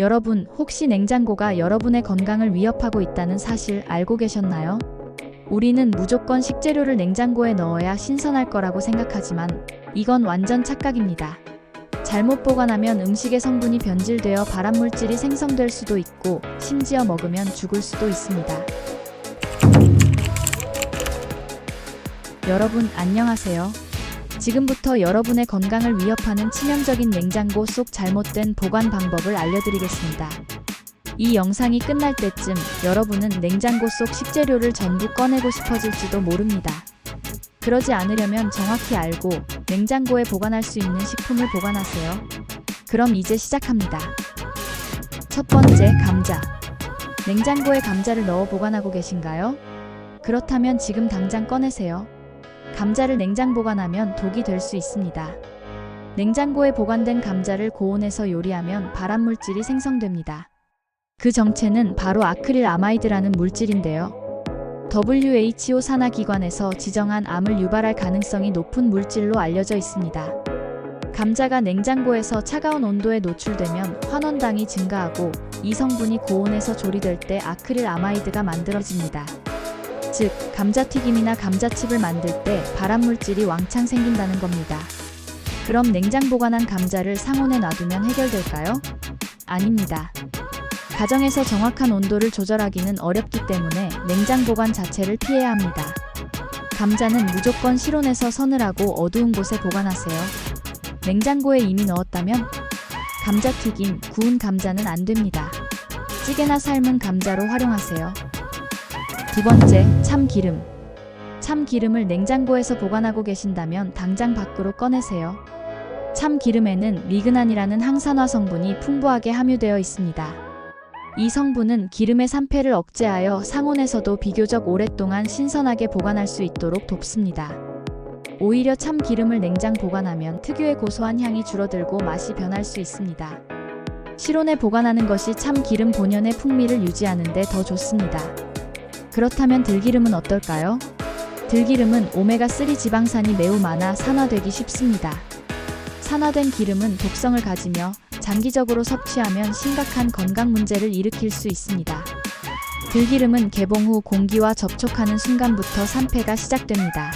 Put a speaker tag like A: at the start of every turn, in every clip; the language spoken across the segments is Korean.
A: 여러분, 혹시 냉장고가 여러분의 건강을 위협하고 있다는 사실 알고 계셨나요? 우리는 무조건 식재료를 냉장고에 넣어야 신선할 거라고 생각하지만 이건 완전 착각입니다. 잘못 보관하면 음식의 성분이 변질되어 발암물질이 생성될 수도 있고 심지어 먹으면 죽을 수도 있습니다. 여러분, 안녕하세요. 지금부터 여러분의 건강을 위협하는 치명적인 냉장고 속 잘못된 보관 방법을 알려드리겠습니다. 이 영상이 끝날 때쯤 여러분은 냉장고 속 식재료를 전부 꺼내고 싶어질지도 모릅니다. 그러지 않으려면 정확히 알고 냉장고에 보관할 수 있는 식품을 보관하세요. 그럼 이제 시작합니다. 첫 번째, 감자. 냉장고에 감자를 넣어 보관하고 계신가요? 그렇다면 지금 당장 꺼내세요. 감자를 냉장 보관하면 독이 될 수 있습니다. 냉장고에 보관된 감자를 고온에서 요리하면 발암물질이 생성됩니다. 그 정체는 바로 아크릴아마이드라는 물질인데요. WHO 산하기관에서 지정한 암을 유발할 가능성이 높은 물질로 알려져 있습니다. 감자가 냉장고에서 차가운 온도에 노출되면 환원당이 증가하고 이 성분이 고온에서 조리될 때 아크릴아마이드가 만들어집니다. 즉, 감자튀김이나 감자칩을 만들 때 발암물질이 왕창 생긴다는 겁니다. 그럼 냉장 보관한 감자를 상온에 놔두면 해결될까요? 아닙니다. 가정에서 정확한 온도를 조절하기는 어렵기 때문에 냉장 보관 자체를 피해야 합니다. 감자는 무조건 실온에서 서늘하고 어두운 곳에 보관하세요. 냉장고에 이미 넣었다면 감자튀김, 구운 감자는 안 됩니다. 찌개나 삶은 감자로 활용하세요. 두 번째, 참기름. 참기름을 냉장고에서 보관하고 계신다면 당장 밖으로 꺼내세요. 참기름에는 리그난이라는 항산화 성분이 풍부하게 함유되어 있습니다. 이 성분은 기름의 산패를 억제하여 상온에서도 비교적 오랫동안 신선하게 보관할 수 있도록 돕습니다. 오히려 참기름을 냉장 보관하면 특유의 고소한 향이 줄어들고 맛이 변할 수 있습니다. 실온에 보관하는 것이 참기름 본연의 풍미를 유지하는 데 더 좋습니다. 그렇다면 들기름은 어떨까요? 들기름은 오메가3 지방산이 매우 많아 산화되기 쉽습니다. 산화된 기름은 독성을 가지며 장기적으로 섭취하면 심각한 건강 문제를 일으킬 수 있습니다. 들기름은 개봉 후 공기와 접촉하는 순간부터 산패가 시작됩니다.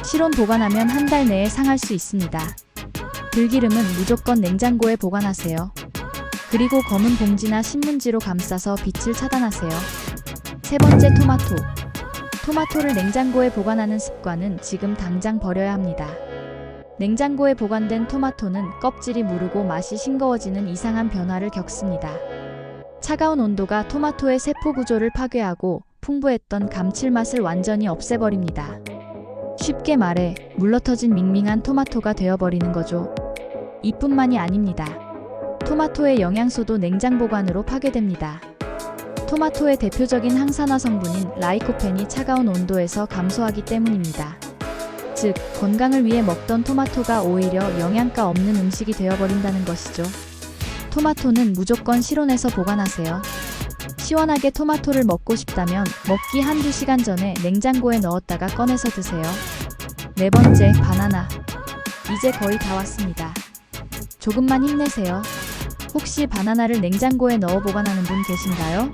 A: 실온 보관하면 한 달 내에 상할 수 있습니다. 들기름은 무조건 냉장고에 보관하세요. 그리고 검은 봉지나 신문지로 감싸서 빛을 차단하세요. 세 번째, 토마토. 토마토를 냉장고에 보관하는 습관은 지금 당장 버려야 합니다. 냉장고에 보관된 토마토는 껍질이 무르고 맛이 싱거워지는 이상한 변화를 겪습니다. 차가운 온도가 토마토의 세포 구조를 파괴하고 풍부했던 감칠맛을 완전히 없애버립니다. 쉽게 말해 물러터진 밍밍한 토마토가 되어버리는 거죠. 이뿐만이 아닙니다. 토마토의 영양소도 냉장 보관으로 파괴됩니다. 토마토의 대표적인 항산화 성분인 라이코펜이 차가운 온도에서 감소하기 때문입니다. 즉, 건강을 위해 먹던 토마토가 오히려 영양가 없는 음식이 되어버린다는 것이죠. 토마토는 무조건 실온에서 보관하세요. 시원하게 토마토를 먹고 싶다면 먹기 한두 시간 전에 냉장고에 넣었다가 꺼내서 드세요. 네 번째, 바나나. 이제 거의 다 왔습니다. 조금만 힘내세요. 혹시 바나나를 냉장고에 넣어 보관하는 분 계신가요?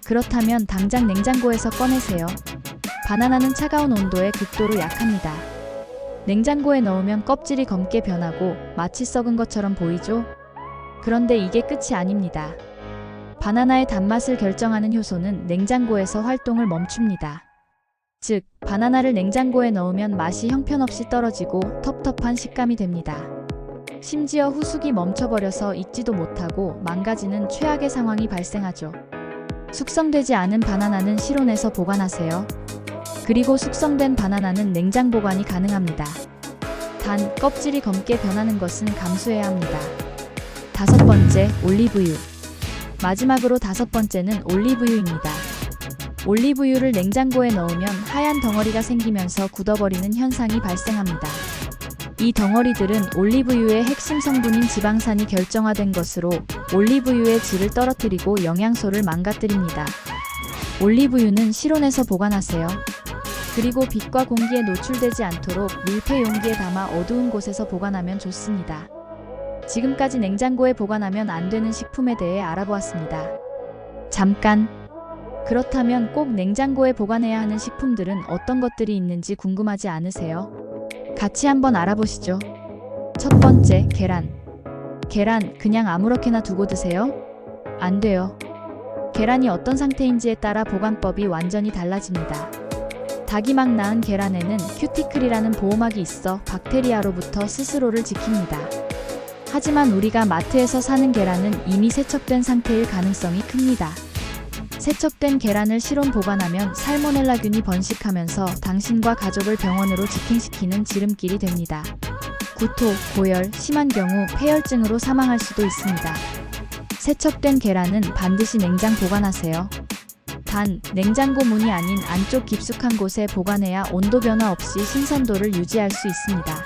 A: 그렇다면 당장 냉장고에서 꺼내세요. 바나나는 차가운 온도에 극도로 약합니다. 냉장고에 넣으면 껍질이 검게 변하고 마치 썩은 것처럼 보이죠? 그런데 이게 끝이 아닙니다. 바나나의 단맛을 결정하는 효소는 냉장고에서 활동을 멈춥니다. 즉, 바나나를 냉장고에 넣으면 맛이 형편없이 떨어지고 텁텁한 식감이 됩니다. 심지어 후숙이 멈춰버려서 익지도 못하고 망가지는 최악의 상황이 발생하죠. 숙성되지 않은 바나나는 실온에서 보관하세요. 그리고 숙성된 바나나는 냉장 보관이 가능합니다. 단, 껍질이 검게 변하는 것은 감수해야 합니다. 다섯 번째, 올리브유. 마지막으로 다섯 번째는 올리브유입니다. 올리브유를 냉장고에 넣으면 하얀 덩어리가 생기면서 굳어버리는 현상이 발생합니다. 이 덩어리들은 올리브유의 핵심 성분인 지방산이 결정화된 것으로 올리브유의 질을 떨어뜨리고 영양소를 망가뜨립니다. 올리브유는 실온에서 보관하세요. 그리고 빛과 공기에 노출되지 않도록 밀폐 용기에 담아 어두운 곳에서 보관하면 좋습니다. 지금까지 냉장고에 보관하면 안 되는 식품에 대해 알아보았습니다. 잠깐! 그렇다면 꼭 냉장고에 보관해야 하는 식품들은 어떤 것들이 있는지 궁금하지 않으세요? 같이 한번 알아보시죠. 첫 번째, 계란. 계란 그냥 아무렇게나 두고 드세요? 안 돼요. 계란이 어떤 상태인지에 따라 보관법이 완전히 달라집니다. 닭이 막 낳은 계란에는 큐티클이라는 보호막이 있어 박테리아로부터 스스로를 지킵니다. 하지만 우리가 마트에서 사는 계란은 이미 세척된 상태일 가능성이 큽니다. 세척된 계란을 실온 보관하면 살모넬라균이 번식하면서 당신과 가족을 병원으로 직행시키는 지름길이 됩니다. 구토, 고열, 심한 경우 폐혈증으로 사망할 수도 있습니다. 세척된 계란은 반드시 냉장 보관하세요. 단, 냉장고 문이 아닌 안쪽 깊숙한 곳에 보관해야 온도 변화 없이 신선도를 유지할 수 있습니다.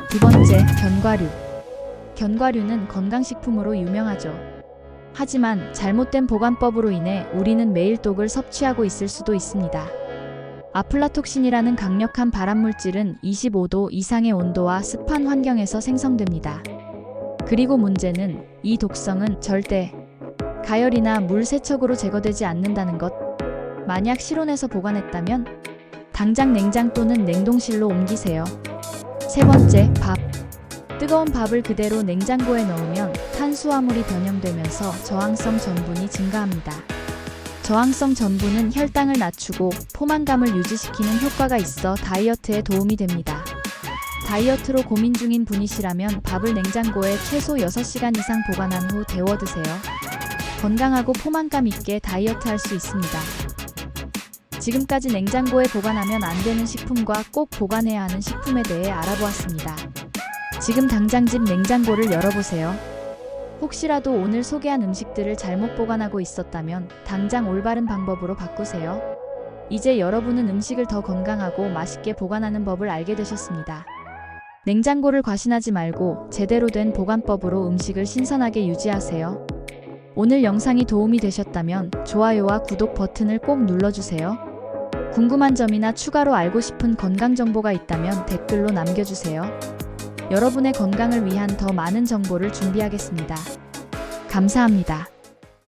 A: 두 번째, 견과류. 견과류는 건강식품으로 유명하죠. 하지만 잘못된 보관법으로 인해 우리는 매일 독을 섭취하고 있을 수도 있습니다. 아플라톡신이라는 강력한 발암물질은 25도 이상의 온도와 습한 환경에서 생성됩니다. 그리고 문제는 이 독성은 절대 가열이나 물 세척으로 제거되지 않는다는 것. 만약 실온에서 보관했다면 당장 냉장 또는 냉동실로 옮기세요. 세 번째, 밥. 뜨거운 밥을 그대로 냉장고에 넣으면 탄수화물이 변형되면서 저항성 전분이 증가합니다. 저항성 전분은 혈당을 낮추고 포만감을 유지시키는 효과가 있어 다이어트에 도움이 됩니다. 다이어트로 고민 중인 분이시라면 밥을 냉장고에 최소 6시간 이상 보관한 후 데워 드세요. 건강하고 포만감 있게 다이어트 할 수 있습니다. 지금까지 냉장고에 보관하면 안 되는 식품과 꼭 보관해야 하는 식품에 대해 알아보았습니다. 지금 당장 집 냉장고를 열어보세요. 혹시라도 오늘 소개한 음식들을 잘못 보관하고 있었다면 당장 올바른 방법으로 바꾸세요. 이제 여러분은 음식을 더 건강하고 맛있게 보관하는 법을 알게 되셨습니다. 냉장고를 과신하지 말고 제대로 된 보관법으로 음식을 신선하게 유지하세요. 오늘 영상이 도움이 되셨다면 좋아요와 구독 버튼을 꼭 눌러주세요. 궁금한 점이나 추가로 알고 싶은 건강 정보가 있다면 댓글로 남겨주세요. 여러분의 건강을 위한 더 많은 정보를 준비하겠습니다. 감사합니다.